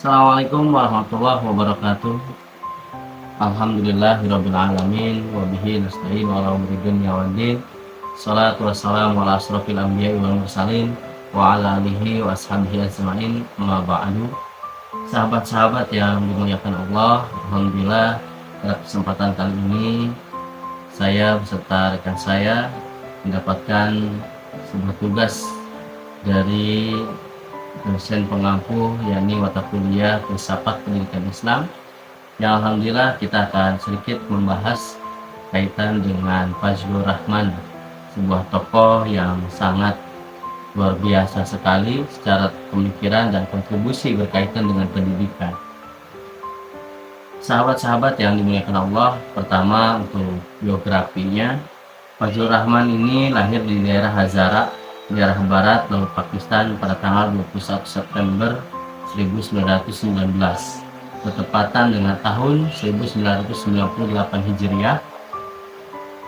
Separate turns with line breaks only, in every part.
Assalamualaikum warahmatullahi wabarakatuh. Alhamdulillahirabbil alamin wa bihi nasta'in wa ala umuri dunya waddin. Shalatu wassalamu ala asrofil anbiya'i wal mursalin wa ala alihi wa ashabihi ajma'in. Amma ba'du. Sahabat-sahabat yang dimuliakan Allah, alhamdulillah pada kesempatan kali ini saya beserta rekan saya mendapatkan sebuah tugas dari dosen pengampu, yakni mata kuliah filsafat pendidikan Islam, yang alhamdulillah kita akan sedikit membahas kaitan dengan Fazlur Rahman, sebuah tokoh yang sangat luar biasa sekali secara pemikiran dan kontribusi berkaitan dengan pendidikan. Sahabat-sahabat yang dimuliakan Allah, pertama untuk biografinya, Fazlur Rahman ini lahir di daerah Hazara, daerah barat laut Pakistan pada tanggal 21 September 1919, bertepatan dengan tahun 1998 Hijriah.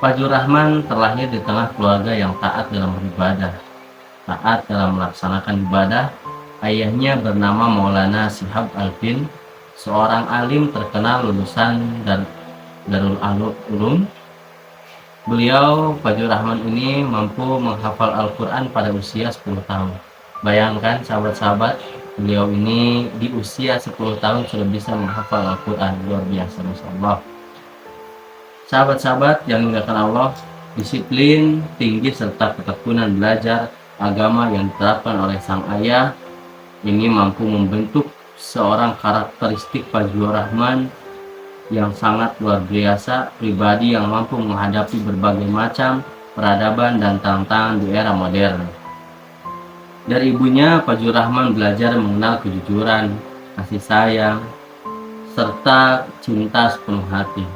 Fazlur Rahman terlahir di tengah keluarga yang taat dalam beribadah, taat dalam melaksanakan ibadah. Ayahnya bernama Maulana Shihab Al-Din, seorang alim terkenal lulusan Darul Ulum. Beliau, Fazlur Rahman ini, mampu menghafal Al-Quran pada usia 10 tahun. Bayangkan sahabat-sahabat, beliau ini di usia 10 tahun sudah bisa menghafal Al-Quran. Luar biasa, Masya Allah. Sahabat-sahabat yang dimuliakan Allah, disiplin tinggi serta ketekunan belajar agama yang diterapkan oleh sang ayah ini mampu membentuk seorang karakteristik Fazlur Rahman yang sangat luar biasa, pribadi yang mampu menghadapi berbagai macam peradaban dan tantangan di era modern. Dari ibunya, Fazlur Rahman belajar mengenal kejujuran, kasih sayang, serta cinta sepenuh hati.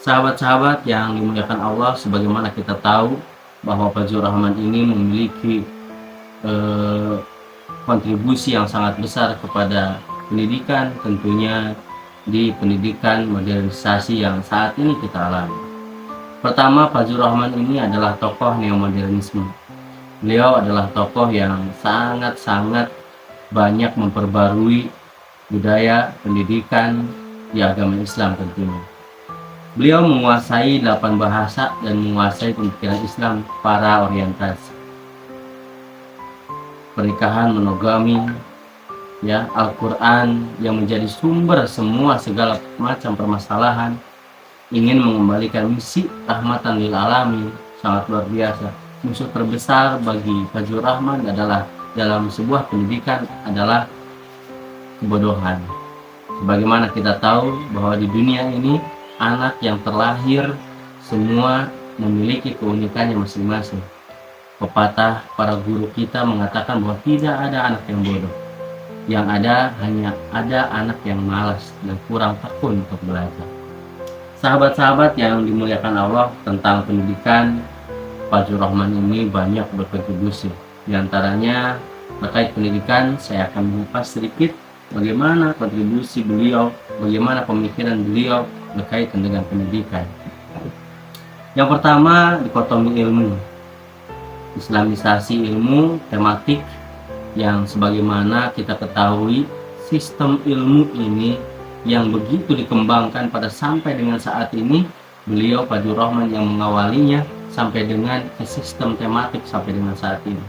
Sahabat-sahabat yang dimuliakan Allah, sebagaimana kita tahu bahwa Fazlur Rahman ini memiliki kontribusi yang sangat besar kepada pendidikan, tentunya di pendidikan modernisasi yang saat ini kita alami. Pertama, Fazlur Rahman ini adalah tokoh neomodernisme. Beliau adalah tokoh yang sangat-sangat banyak memperbarui budaya pendidikan di agama Islam tentunya. Beliau menguasai 8 bahasa dan menguasai pemikiran Islam para orientasi. Pernikahan monogami, ya, Al-Quran yang menjadi sumber semua segala macam permasalahan, ingin mengembalikan misi rahmatan lil alamin, sangat luar biasa. Musuh terbesar bagi Fazlur Rahman adalah dalam sebuah pendidikan adalah kebodohan. Sebagaimana kita tahu bahwa di dunia ini anak yang terlahir semua memiliki keunikannya masing-masing. Pepatah para guru kita mengatakan bahwa tidak ada anak yang bodoh. Yang ada hanya ada anak yang malas dan kurang tekun untuk belajar. Sahabat-sahabat yang dimuliakan Allah, tentang pendidikan, Fazlur Rahman ini banyak berkontribusi. Di antaranya terkait pendidikan, saya akan mengupas sedikit bagaimana kontribusi beliau, bagaimana pemikiran beliau berkaitan dengan pendidikan. Yang pertama, dikotomi ilmu, islamisasi ilmu tematik, yang sebagaimana kita ketahui sistem ilmu ini yang begitu dikembangkan pada sampai dengan saat ini, beliau Fazlur Rahman yang mengawalinya sampai dengan ke sistem tematik sampai dengan saat ini.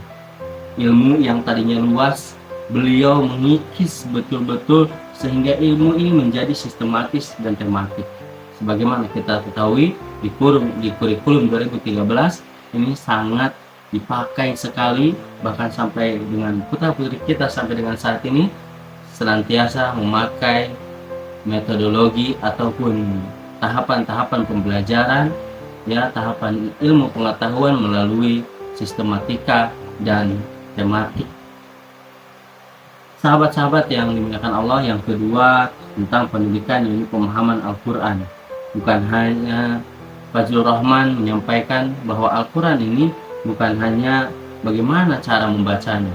Ilmu yang tadinya luas, beliau mengikis betul-betul sehingga ilmu ini menjadi sistematis dan tematik. Sebagaimana kita ketahui di kurikulum 2013 ini sangat dipakai sekali, bahkan sampai dengan putra-putri kita sampai dengan saat ini senantiasa memakai metodologi ataupun tahapan-tahapan pembelajaran, ya, tahapan ilmu pengetahuan melalui sistematika dan tematik. Sahabat-sahabat yang dimuliakan Allah, yang kedua tentang pendidikan, yaitu pemahaman Al-Quran. Bukan hanya Fazlur Rahman menyampaikan bahwa Al-Quran ini bukan hanya bagaimana cara membacanya,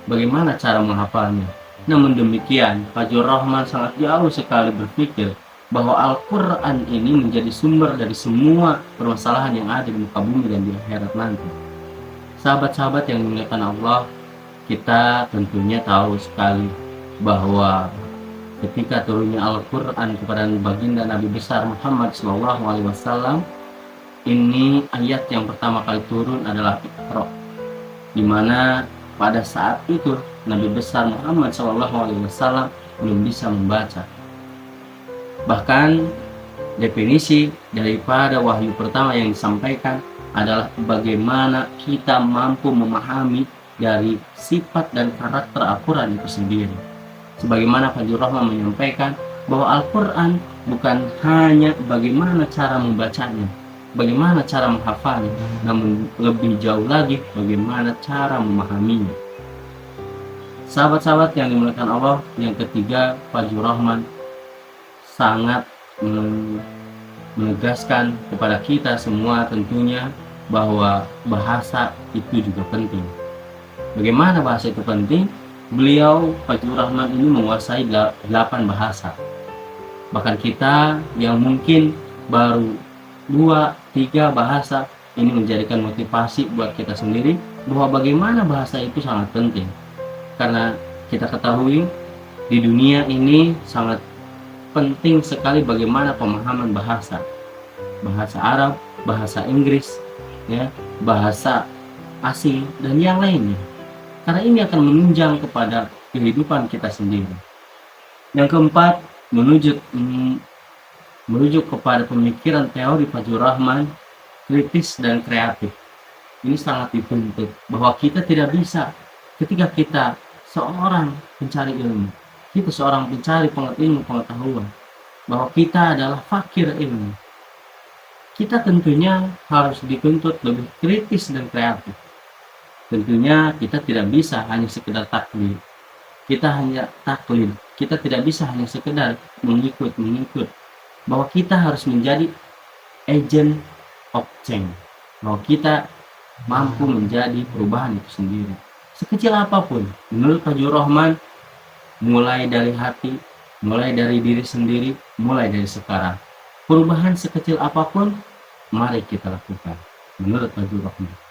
bagaimana cara menghafalnya. Namun demikian, Fazlur Rahman sangat jauh sekali berpikir bahwa Al-Quran ini menjadi sumber dari semua permasalahan yang ada di muka bumi dan di akhirat nanti. Sahabat-sahabat yang dimuliakan Allah, kita tentunya tahu sekali bahwa ketika turunnya Al-Quran kepada baginda Nabi besar Muhammad SAW, ini ayat yang pertama kali turun adalah Iqra, di mana pada saat itu Nabi besar Muhammad SAW belum bisa membaca. Bahkan definisi daripada wahyu pertama yang disampaikan adalah bagaimana kita mampu memahami dari sifat dan karakter Al-Quran itu sendiri. Sebagaimana Fajrul Rahman menyampaikan bahwa Al-Quran bukan hanya bagaimana cara membacanya, bagaimana cara menghafalnya, namun lebih jauh lagi bagaimana cara memahaminya. Sahabat-sahabat yang dimuliakan Allah, yang ketiga, Fajrul Rahman sangat menegaskan kepada kita semua tentunya bahwa bahasa itu juga penting. Bagaimana bahasa itu penting? Beliau Fajrul Rahman ini menguasai 8 bahasa. Bahkan kita yang mungkin baru 2-3 bahasa, ini menjadikan motivasi buat kita sendiri bahwa bagaimana bahasa itu sangat penting. Karena kita ketahui di dunia ini sangat penting sekali bagaimana pemahaman bahasa Arab, bahasa Inggris, ya, bahasa asing dan yang lainnya. Karena ini akan menunjang kepada kehidupan kita sendiri. Yang keempat, menuju kepada pemikiran teori Fajrul Rahman kritis dan kreatif. Ini sangat dituntut bahwa kita tidak bisa ketika kita seorang pencari ilmu, kita seorang pencari ilmu pengetahuan, bahwa kita adalah fakir ilmu. Kita tentunya harus dituntut lebih kritis dan kreatif. Tentunya kita tidak bisa hanya sekedar taklid. Kita tidak bisa hanya sekedar mengikut. Bahwa kita harus menjadi agent of change. Bahwa kita mampu menjadi perubahan itu sendiri. Sekecil apapun, menurut Fajrul Rahman, mulai dari hati, mulai dari diri sendiri, mulai dari sekarang. Perubahan sekecil apapun, mari kita lakukan. Menurut Fajrul Rahman.